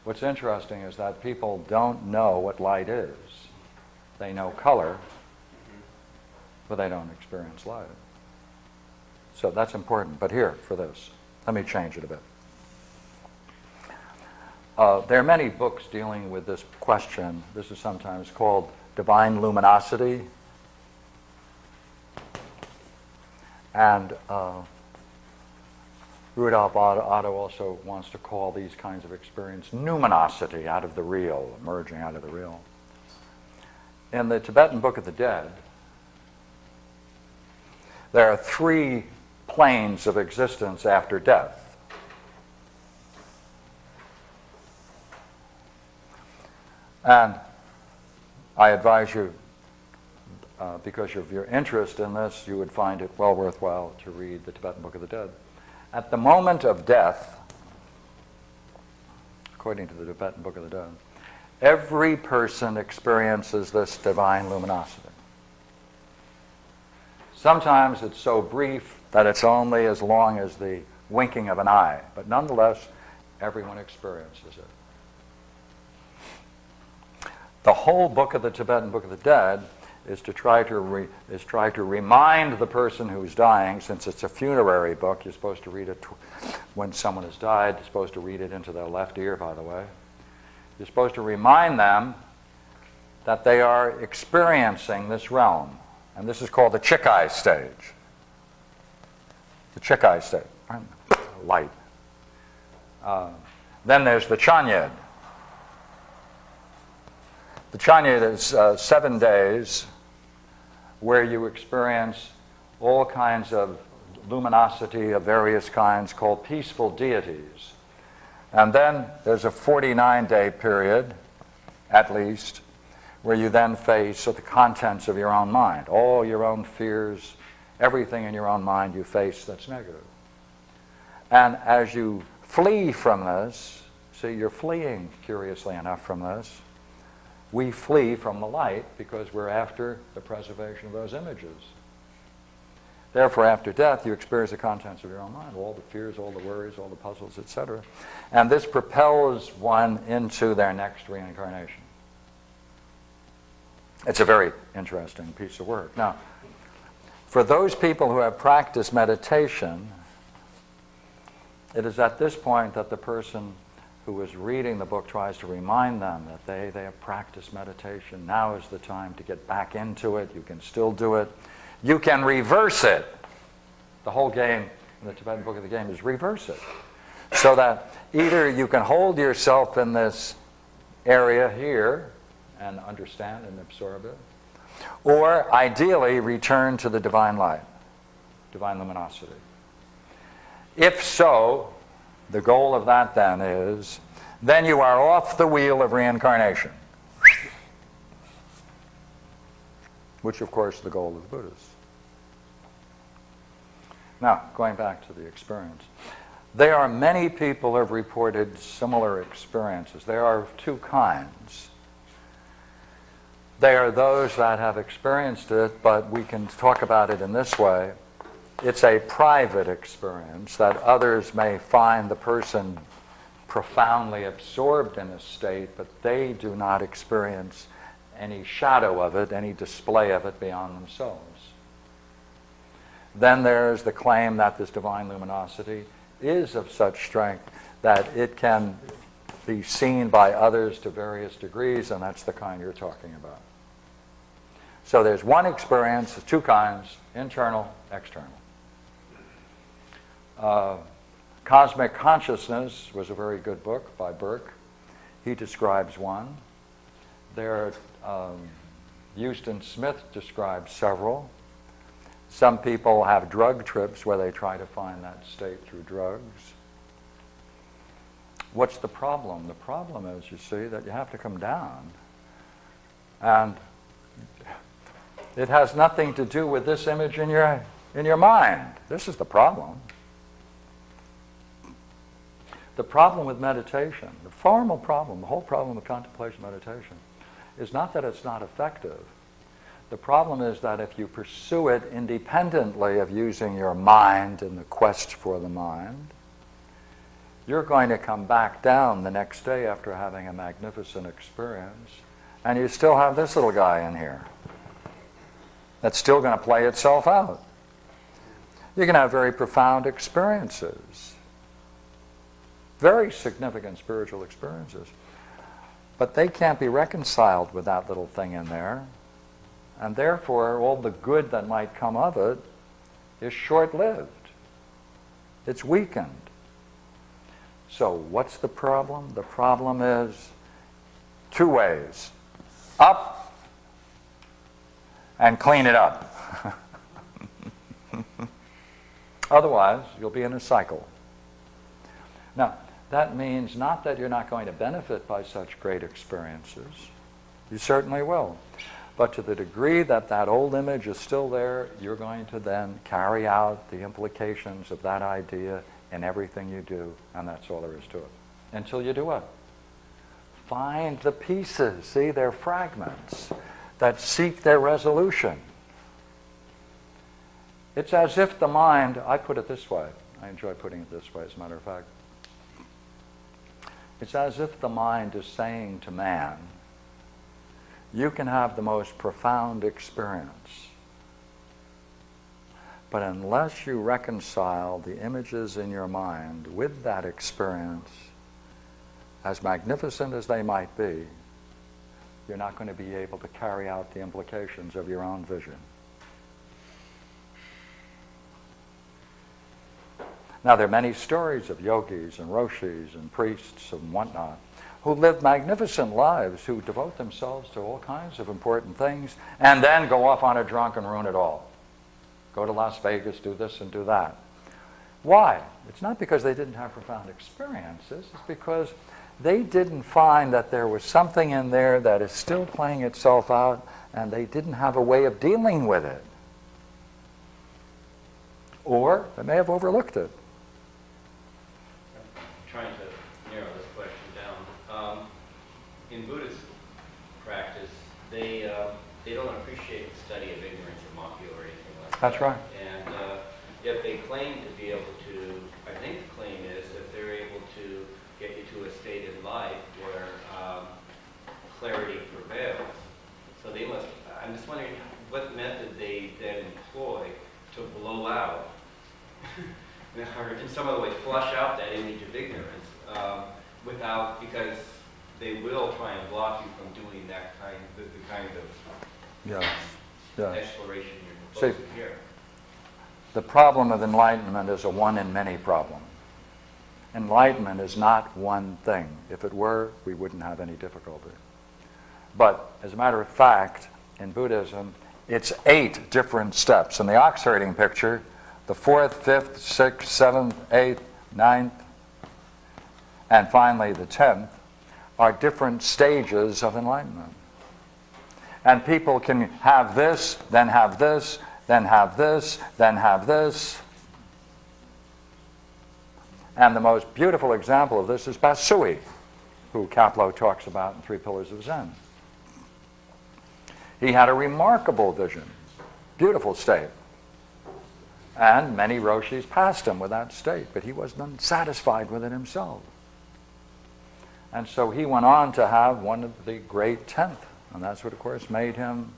What's interesting is that people don't know what light is. They know color, but they don't experience light. So that's important. But here, for this, let me change it a bit. There are many books dealing with this question. This is sometimes called divine luminosity. And Rudolf Otto also wants to call these kinds of experience numinosity, out of the real, emerging out of the real. In the Tibetan Book of the Dead, there are 3 planes of existence after death. And I advise you, because of your interest in this, you would find it well worthwhile to read the Tibetan Book of the Dead. At the moment of death, according to the Tibetan Book of the Dead, every person experiences this divine luminosity. Sometimes it's so brief that it's only as long as the winking of an eye, but nonetheless, everyone experiences it. The whole book of the Tibetan Book of the Dead is to try to remind the person who's dying, since it's a funerary book, you're supposed to read it when someone has died, you're supposed to read it into their left ear, by the way. You're supposed to remind them that they are experiencing this realm. And this is called the Chikai stage. The Chikai stage, light. Then there's the Chanyed. The Chanyed is 7 days where you experience all kinds of luminosity of various kinds called peaceful deities. And then there's a 49-day period, at least, where you then face the contents of your own mind, all your own fears, everything in your own mind you face that's negative. And as you flee from this, see, you're fleeing, curiously enough, from this. We flee from the light because we're after the preservation of those images. Therefore, after death, you experience the contents of your own mind, all the fears, all the worries, all the puzzles, etc. And this propels one into their next reincarnation. It's a very interesting piece of work. Now, for those people who have practiced meditation, it is at this point that the person who is reading the book tries to remind them that they have practiced meditation. Now is the time to get back into it. You can still do it. You can reverse it. The whole game in the Tibetan Book of the Game is reverse it. So that either you can hold yourself in this area here and understand and absorb it, or ideally return to the divine light, divine luminosity. If so, the goal of that then is, then you are off the wheel of reincarnation, which of course is the goal of the Buddhists. Now, going back to the experience, there are many people who have reported similar experiences. There are 2 kinds. They are those that have experienced it, but we can talk about it in this way. It's a private experience that others may find the person profoundly absorbed in a state, but they do not experience any shadow of it, any display of it beyond themselves. Then there's the claim that this divine luminosity is of such strength that it can be seen by others to various degrees, and that's the kind you're talking about. So there's one experience, 2 kinds, internal, external. Cosmic Consciousness was a very good book by Burke. He describes one. Houston Smith describes several. Some people have drug trips where they try to find that state through drugs. What's the problem? The problem is, you see, that you have to come down. And it has nothing to do with this image in your mind. This is the problem. The problem with meditation, the formal problem, the whole problem with contemplation meditation, is not that it's not effective. The problem is that if you pursue it independently of using your mind in the quest for the mind, you're going to come back down the next day after having a magnificent experience, and you still have this little guy in here that's still going to play itself out. You can have very profound experiences, very significant spiritual experiences, but they can't be reconciled with that little thing in there, and therefore all the good that might come of it is short-lived. It's weakened. So what's the problem? The problem is two ways: up and clean it up. Otherwise, you'll be in a cycle. Now, that means not that you're not going to benefit by such great experiences. You certainly will. But to the degree that that old image is still there, you're going to then carry out the implications of that idea in everything you do, and that's all there is to it. Until you do what? Find the pieces. See, they're fragments that seek their resolution. It's as if the mind, I put it this way, I enjoy putting it this way as a matter of fact, it's as if the mind is saying to man, you can have the most profound experience, but unless you reconcile the images in your mind with that experience, as magnificent as they might be, you're not going to be able to carry out the implications of your own vision. Now, there are many stories of yogis and roshis and priests and whatnot who live magnificent lives, who devote themselves to all kinds of important things, and then go off on a drunk and ruin it all. Go to Las Vegas, do this and do that. Why? It's not because they didn't have profound experiences. It's because they didn't find that there was something in there that is still playing itself out, and they didn't have a way of dealing with it. Or they may have overlooked it. Trying to narrow this question down. In Buddhist practice, they don't appreciate the study of ignorance or mafia or anything like that. That's right. And yet they claim to be able to, I think the claim is that they're able to get you to a state in life where clarity prevails. So they must, I'm just wondering what method they then employ to blow out or in some other way flush out that image of ignorance without, because they will try and block you from doing that kind, the kind of exploration you're proposing here. The problem of enlightenment is a one in many problem. Enlightenment is not one thing. If it were, we wouldn't have any difficulty. But as a matter of fact, in Buddhism, it's 8 different steps. In the ox herding picture, the 4th, 5th, 6th, 7th, 8th, 9th, and finally the 10th are different stages of enlightenment. And people can have this, then have this, then have this, then have this. And the most beautiful example of this is Basui, who Kapleau talks about in 3 Pillars of Zen. He had a remarkable vision, beautiful state. And many roshis passed him with that state, but he wasn't satisfied with it himself. And so he went on to have one of the great 10th, and that's what, of course, made him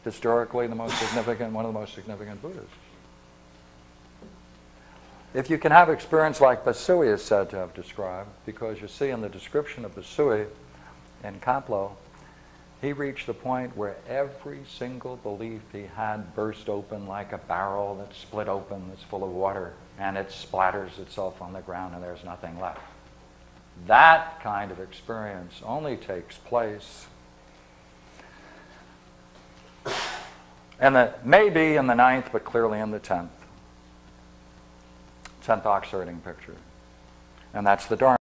historically the most significant, one of the most significant Buddhists. If you can have experience like Basui is said to have described, because you see in the description of Basui in Kapleau, he reached the point where every single belief he had burst open like a barrel that's split open, that's full of water, and it splatters itself on the ground and there's nothing left. That kind of experience only takes place maybe in the 9th, but clearly in the 10th. 10th ox herding picture. And that's the Dharma.